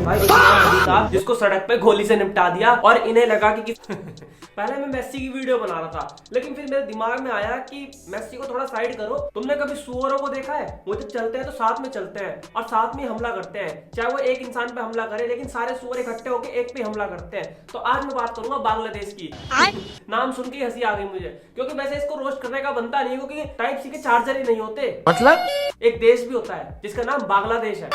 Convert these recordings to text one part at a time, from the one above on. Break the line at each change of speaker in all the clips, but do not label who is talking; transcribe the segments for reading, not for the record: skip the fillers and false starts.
भाई था जिसको सड़क पे गोली से निपटा दिया और इन्हें लगा कि पहले मैं मेस्सी की वीडियो बना रहा था, लेकिन फिर मेरे दिमाग में आया कि मेस्सी को थोड़ा साइड करो। तुमने कभी सुअरों को देखा है? वो जब चलते हैं तो साथ में चलते हैं और साथ में हमला करते हैं, चाहे वो एक इंसान पे हमला करे, लेकिन सारे सुअर इकट्ठे होकर एक पे हमला करते हैं। तो आज मैं बात करूंगा बांग्लादेश की। नाम सुन के हंसी आ गई मुझे, क्योंकि वैसे इसको रोस्ट करने का बनता नहीं, क्योंकि टाइप सी के चार्जर ही नहीं होते।
मतलब
एक देश भी होता है जिसका नाम बांग्लादेश है।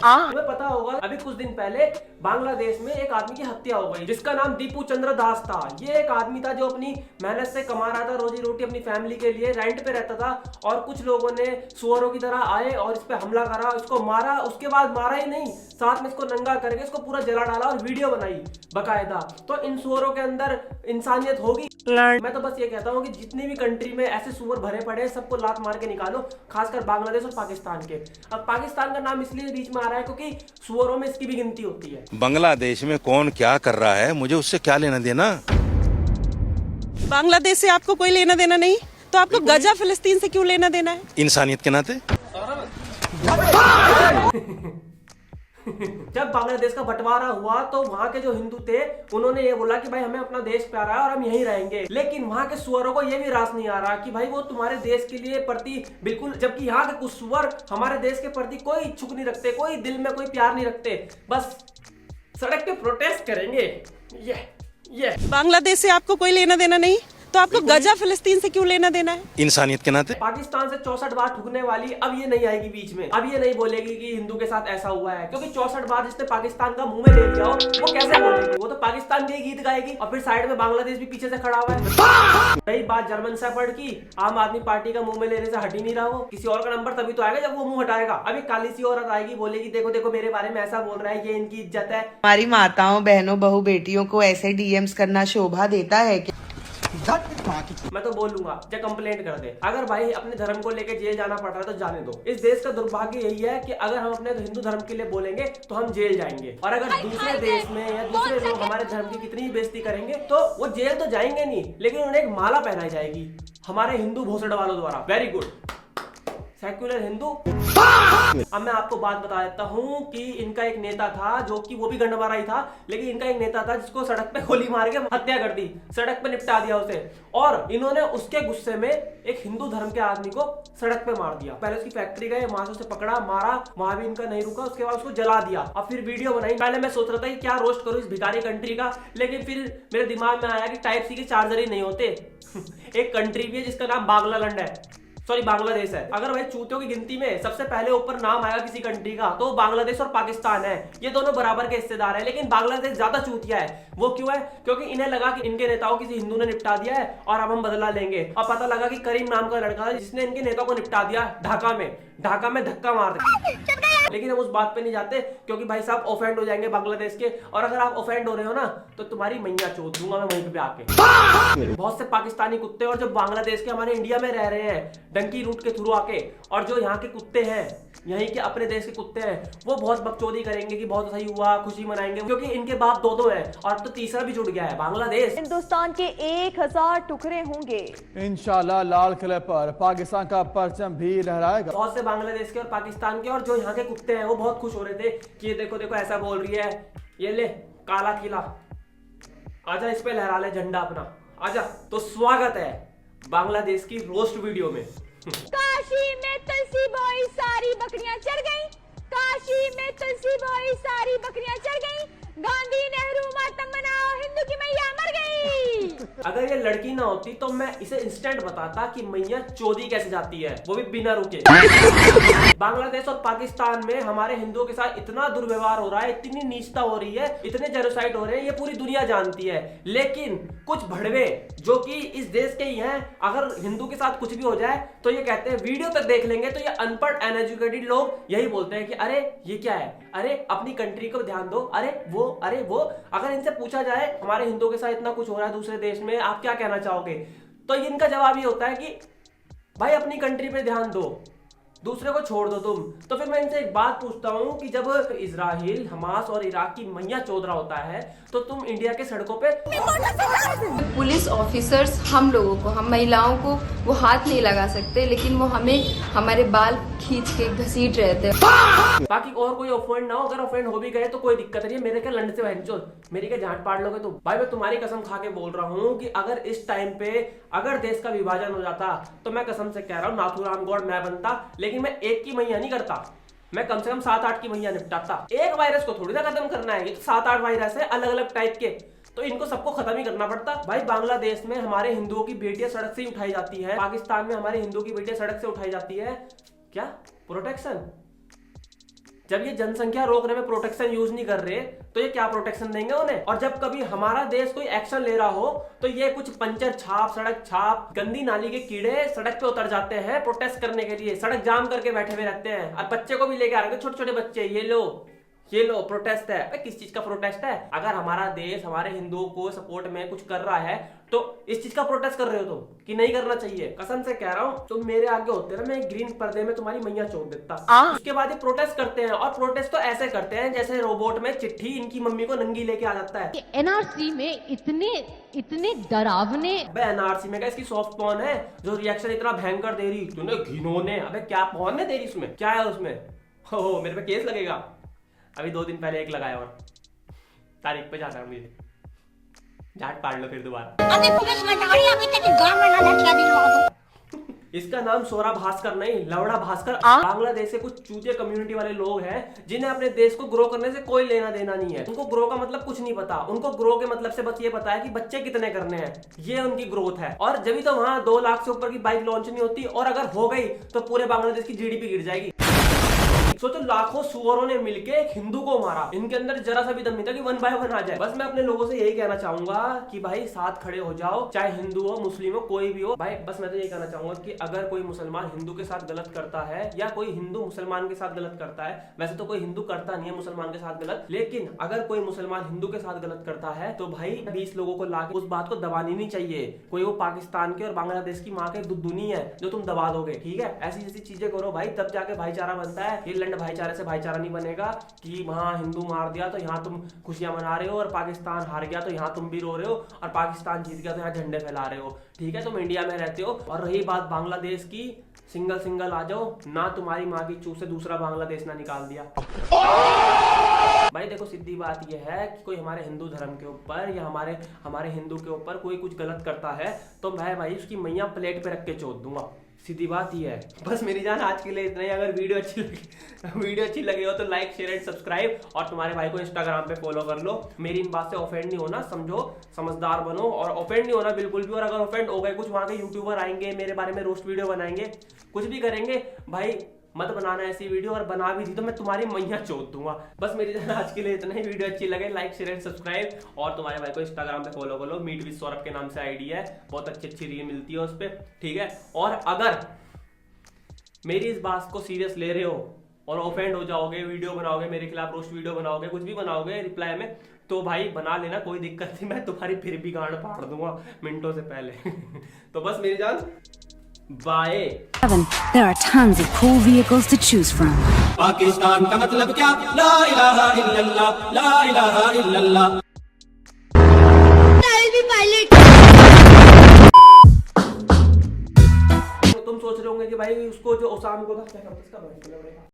तुम्हें पता होगा अभी कुछ दिन पहले बांग्लादेश में एक आदमी की हत्या हो गई, जिसका नाम दीपू चंद्र दास था। ये एक आदमी था जो अपनी मेहनत से कमा रहा था रोजी रोटी अपनी फैमिली के लिए, रेंट पे रहता था, और कुछ लोगों ने सुअरों की तरह आए और इस पे हमला करा, इसको मारा। उसके बाद मारा ही नहीं, साथ में इसको नंगा करके इसको पूरा जला डाला और वीडियो बनाई बकायदा। तो इन सुअरों के अंदर इंसानियत होगी? मैं तो बस ये कहता हूँ कि जितनी भी कंट्री में ऐसे सुअर भरे पड़े हैं सबको लात मार के निकालो, खासकर बांग्लादेश और पाकिस्तान के। अब पाकिस्तान का नाम इसलिए बीच में आ रहा है क्योंकि सुअरों में इसकी भी गिनती होती है।
बांग्लादेश में कौन क्या कर रहा है मुझे उससे क्या लेना देना।
बांग्लादेश से आपको कोई लेना देना नहीं, तो आपको गजा फिलिस्तीन से क्यों लेना देना है?
इंसानियत के नाते।
जब बांग्लादेश का बंटवारा हुआ तो वहां के जो हिंदू थे उन्होंने ये बोला कि भाई हमें अपना देश प्यारा है और हम यहीं रहेंगे, लेकिन वहां के सुअरों को ये भी रास नहीं आ रहा कि भाई वो तुम्हारे देश के लिए प्रति बिल्कुल, जबकि यहाँ के कुछ सुअर हमारे देश के प्रति कोई इच्छुक नहीं रखते, कोई दिल में कोई प्यार नहीं रखते, बस सड़क पे प्रोटेस्ट करेंगे। ये
बांग्लादेश से आपको कोई लेना देना नहीं, तो आपको गजा फिलिस्तीन से क्यों लेना देना है?
इंसानियत के नाते।
पाकिस्तान से 64 बार ठुकने वाली अब ये नहीं आएगी बीच में, अब ये नहीं बोलेगी कि हिंदू के साथ ऐसा हुआ है, क्योंकि 64 बार जिसने पाकिस्तान का मुंह में ले लिया हो वो कैसे बोलेगी? वो तो पाकिस्तान के गीत गाएगी और फिर साइड में बांग्लादेश भी पीछे से खड़ा हुआ है। रही बात जर्मन शेफर्ड की, आम आदमी पार्टी का मुंह में लेने से हट ही नहीं रहा, वो किसी और का नंबर तभी तो आएगा जब वो मुंह हटाएगा। अभी काली सी औरत आएगी, बोलेगी देखो देखो मेरे बारे में ऐसा बोल रहा है, ये इनकी इज्जत है।
हमारी माताओं बहनों बहू बेटियों को ऐसे डीएम्स करना शोभा देता है क्या?
मैं तो बोलूंगा जब कंप्लेंट कर दे, अगर भाई अपने धर्म को लेके जेल जाना पड़ रहा है तो जाने दो। इस देश का दुर्भाग्य यही है कि अगर हम अपने हिंदू धर्म के लिए बोलेंगे तो हम जेल जाएंगे, और अगर दूसरे देश में या दूसरे लोग हमारे धर्म की कितनी बेइज्जती करेंगे तो वो जेल तो जाएंगे नहीं, लेकिन उन्हें एक माला पहनाई जाएगी हमारे हिंदू भोसड़ वालों द्वारा। Very good, secular Hindu. अब मैं आपको बात बता देता हूँ कि इनका एक नेता था जो कि वो भी गंडवारा ही था, लेकिन इनका एक नेता था जिसको सड़क पे गोली मार के हत्या कर दी, सड़क पे निपटा दिया उसे, और इन्होंने उसके गुस्से में एक हिंदू धर्म के आदमी को सड़क पे मार दिया। पहले उसकी फैक्ट्री गए, वहां से उसे पकड़ा, मारा, वहां भी इनका नहीं रुका, उसके बाद उसको जला दिया और फिर वीडियो बनाई। पहले मैं सोच रहा था कि क्या रोस्ट करूं इस भिखारी कंट्री का, लेकिन फिर मेरे दिमाग में आया कि टाइप सी के चार्जर ही नहीं होते। एक कंट्री भी है जिसका नाम बांग्लालैंड है, सॉरी बांग्लादेश है। अगर भाई चूतियों की गिनती में सबसे पहले ऊपर नाम आएगा किसी कंट्री का तो बांग्लादेश और पाकिस्तान है। ये दोनों बराबर के हिस्सेदार हैं, लेकिन बांग्लादेश ज्यादा चूतिया है। वो क्यों है? क्योंकि इन्हें लगा कि इनके नेताओं किसी हिंदू ने निपटा दिया है और अब हम बदला लेंगे, और पता लगा कि करीम नाम का लड़का था जिसने इनके नेता को निपटा दिया ढाका में धक्का मार दिया। लेकिन हम उस बात पे नहीं जाते क्योंकि भाई साहब ऑफेंड हो जाएंगे बांग्लादेश के, और अगर आप ऑफेंड हो रहे हो ना तो तुम्हारी मैया चोद दूंगा मैं वहीं पे आके। बहुत से पाकिस्तानी कुत्ते और जो बांग्लादेश के हमारे इंडिया में रह रहे हैं डंकी रूट के थ्रू आके, और जो यहाँ के कुत्ते हैं, यहीं के अपने देश के कुत्ते हैं, वो बहुत बकचोदी करेंगे कि बहुत सही हुआ, खुशी मनाएंगे, क्योंकि इनके बाप दो हैं और तो तीसरा भी जुड़ गया है बांग्लादेश।
हिंदुस्तान के 1000 टुकड़े होंगे
इंशाल्लाह, लाल किले पर पाकिस्तान का परचम भी लहराएगा।
बहुत से बांग्लादेश के और पाकिस्तान के और जो यहाँ के कुत्ते हैं वो बहुत खुश हो रहे थे कि ये देखो देखो ऐसा बोल रही है, ये ले काला किला, आजा इस पे लहरा ले झंडा अपना, आजा। तो स्वागत है बांग्लादेश की रोस्ट वीडियो में।
काशी में तुलसी बोई सारी बकरियां चढ़ गई, काशी में तुलसी बोई सारी बकरियां चढ़ गई, गांधी नेहरू मातम बनाओ हिंदू की मैया मर गई।
अगर ये लड़की ना होती तो मैं इसे इंस्टेंट बताता कि मैया चोदी कैसे जाती है, वो भी बिना रुके। बांग्लादेश और पाकिस्तान में हमारे हिंदुओं के साथ इतना दुर्व्यवहार हो रहा है, इतनी नीचता हो रही है, इतने जेनोसाइड हो रहे हैं, ये पूरी दुनिया जानती है। लेकिन कुछ भड़वे जो कि इस देश के ही हैं, अगर हिंदू के साथ कुछ भी हो जाए तो ये कहते हैं वीडियो तक देख लेंगे, तो ये अनपढ़ अनएजुकेटेड लोग यही बोलते हैं कि अरे ये क्या है, अरे अपनी कंट्री को ध्यान दो, अरे वो। अगर इनसे पूछा जाए हमारे हिंदुओं के साथ इतना कुछ हो रहा है दूसरे देश में, आप क्या कहना चाहोगे, तो इनका जवाब ये होता है कि भाई अपनी कंट्री पे ध्यान दो, दूसरे को छोड़ दो तुम। तो फिर मैं इनसे एक बात पूछता हूँ कि जब इजराइल, हमास और इराक की मैया चौध रहा होता है तो तुम इंडिया के सड़कों पे
पुलिस ऑफिसर्स हम लोगों को, हम महिलाओं को वो हाथ नहीं लगा सकते, लेकिन वो हमें हमारे बाल खींच के घसीट रहते हैं।
बाकी और कोई ऑफेंड ना हो, अगर ऑफेंड हो भी गए तो कोई दिक्कत नहीं है। मेरे क्या लंड से बहनचोद, मेरी क्या झाट पाड़ लोगे तुम? भाई मैं तुम्हारी कसम खा के बोल रहा हूँ कि अगर इस टाइम पे अगर देश का विभाजन हो जाता तो मैं कसम से कह रहा हूँ नाथूराम गौड़ मैं बनता, लेकिन मैं एक की मैया नहीं करता, मैं कम से कम 7-8 की मैया निपटाता। एक वायरस को थोड़ी ना खत्म करना है, ये तो 7-8 वायरस है अलग अलग टाइप के, तो इनको सबको खत्म ही करना पड़ता। भाई बांग्लादेश में हमारे हिंदुओं की बेटियां सड़क से ही उठाई जाती है, पाकिस्तान में हमारे हिंदुओं की बेटियां सड़क से उठाई जाती है, क्या प्रोटेक्शन? जब ये जनसंख्या रोकने में प्रोटेक्शन यूज नहीं कर रहे तो ये क्या प्रोटेक्शन देंगे उन्हें? और जब कभी हमारा देश कोई एक्शन ले रहा हो तो ये कुछ पंचर छाप, सड़क छाप, गंदी नाली के कीड़े सड़क पे उतर जाते हैं प्रोटेस्ट करने के लिए, सड़क जाम करके बैठे हुए रहते हैं और बच्चे को भी लेके आ रहे हैं, छोटे छोटे बच्चे, ये लो प्रोटेस्ट है। किस चीज का प्रोटेस्ट है? अगर हमारा देश हमारे हिंदुओं को सपोर्ट में कुछ कर रहा है तो इस चीज का प्रोटेस्ट कर रहे हो तुम कि नहीं करना चाहिए? कसम से कह रहा हूँ, तुम मेरे आगे होते ना, मैं ग्रीन पर्दे में तुम्हारी मैया चोट देता। उसके बाद ये प्रोटेस्ट करते हैं, और प्रोटेस्ट तो ऐसे करते हैं जैसे रोबोट में चिट्ठी इनकी मम्मी को नंगी लेके आ जाता है।
एनआरसी में इतने डरावने,
अबे एनआरसी में क्या इसकी सॉफ्ट पॉर्न है जो रिएक्शन इतना भयंकर दे रही, तूने घिनौने, अबे क्या पॉर्न है तेरी उसमें, क्या है उसमें? हो मेरे पे केस लगेगा। अभी 2 दिन पहले एक लगाया और तारीख पे जाता है, मुझे झाट पाड़ लो फिर दोबारा। इसका नाम सोरा भास्कर नहीं, लवड़ा भास्कर। बांग्लादेश के कुछ चूतिया कम्युनिटी वाले लोग हैं जिन्हें अपने देश को ग्रो करने से कोई लेना देना नहीं है। उनको ग्रो का मतलब कुछ नहीं पता, उनको ग्रो के मतलब से बस ये पता है कि बच्चे कितने करने हैं, ये उनकी ग्रोथ है। और जब तो वहां 2 लाख से ऊपर की बाइक लॉन्च नहीं होती, और अगर हो गई तो पूरे बांग्लादेश की जीडीपी गिर जाएगी। सोचो लाखों सुअरों ने मिलके एक हिंदू को मारा, इनके अंदर जरा सा भी दम नहीं था कि 1 बाय 1 आ जाए। बस मैं अपने लोगों से यही कहना चाहूंगा कि भाई साथ खड़े हो जाओ, चाहे हिंदू हो, मुस्लिम हो, कोई भी हो। भाई बस मैं तो यही कहना चाहूंगा कि अगर कोई मुसलमान हिंदू के साथ गलत करता है या कोई हिंदू मुसलमान के साथ गलत करता है, वैसे तो कोई हिंदू करता नहीं है मुसलमान के साथ गलत, लेकिन अगर कोई मुसलमान हिंदू के साथ गलत करता है तो भाई 20 लोगों को लाके उस बात को दबानी नहीं चाहिए। कोई वो पाकिस्तान के और बांग्लादेश की माँ के दुनी है जो तुम दबा दोगे, ठीक है? ऐसी ऐसी चीजें करो भाई, तब जाके भाईचारा बनता है। ये लंड भाईचारे से भाईचारा नहीं बनेगा कि वहां हिंदू मार दिया तो यहाँ तुम खुशियां मना रहे हो, और पाकिस्तान हार गया तो यहाँ तुम भी रो रहे हो, और पाकिस्तान जीत गया तो यहाँ झंडे फैला रहे हो, ठीक है? तुम इंडिया में रहते हो। और रही बात बांग्लादेश की, सिंगल आ जाओ ना, तुम्हारी माँ की चूस से दूसरा बांग्लादेश ना निकाल दिया। भाई देखो सीधी बात यह है कि कोई हमारे हिंदू धर्म के ऊपर या हमारे हिंदू के ऊपर कोई कुछ गलत करता है तो मैं भाई उसकी मैया प्लेट पे रख के चोट दूंगा, सीधी बात ये है। बस मेरी जान आज के लिए इतना ही। अगर वीडियो अच्छी लगी हो तो लाइक, शेयर एंड सब्सक्राइब, और तुम्हारे भाई को इंस्टाग्राम पे फॉलो कर लो। मेरी इन बात से ऑफेंड नहीं होना, समझो, समझदार बनो, और ऑफेंड नहीं होना बिल्कुल भी। और अगर ऑफेंड हो गए, कुछ वहां के यूट्यूबर आएंगे मेरे बारे में रोस्ट वीडियो बनाएंगे, कुछ भी करेंगे, भाई मत बनाना ऐसी वीडियो, और बना भी दी तो मैं तुम्हारी मैया चोट दूंगा। बस मेरी जान आज के लिए इतना ही। वीडियो अच्छी लगे लाइक, शेयर एंड सब्सक्राइब, और तुम्हारे भाई को इंस्टाग्राम पे फॉलो कर लो। मीट विद सौरभ के नाम से आईडी है, बहुत अच्छी रील मिलती है उस पर, ठीक है? और अगर मेरी इस बात को सीरियस ले रहे हो और ऑफेंड हो जाओगे, वीडियो बनाओगे मेरे खिलाफ, रोस्ट वीडियो बनाओगे, कुछ भी बनाओगे रिप्लाई में, तो भाई बना लेना, कोई दिक्कत नहीं, मैं तुम्हारी फिर भी गांड फाड़ दूंगा मिनटों से पहले। तो बस मेरी जान, bye.
There are tons of cool vehicles to choose from.
Pakistan का मतलब क्या? ला इलाहा इल्लल्लाह, ला इलाहा इल्लल्लाह।
तुम सोच रहे होंगे कि भाई उसको जो ओसाम को था क्या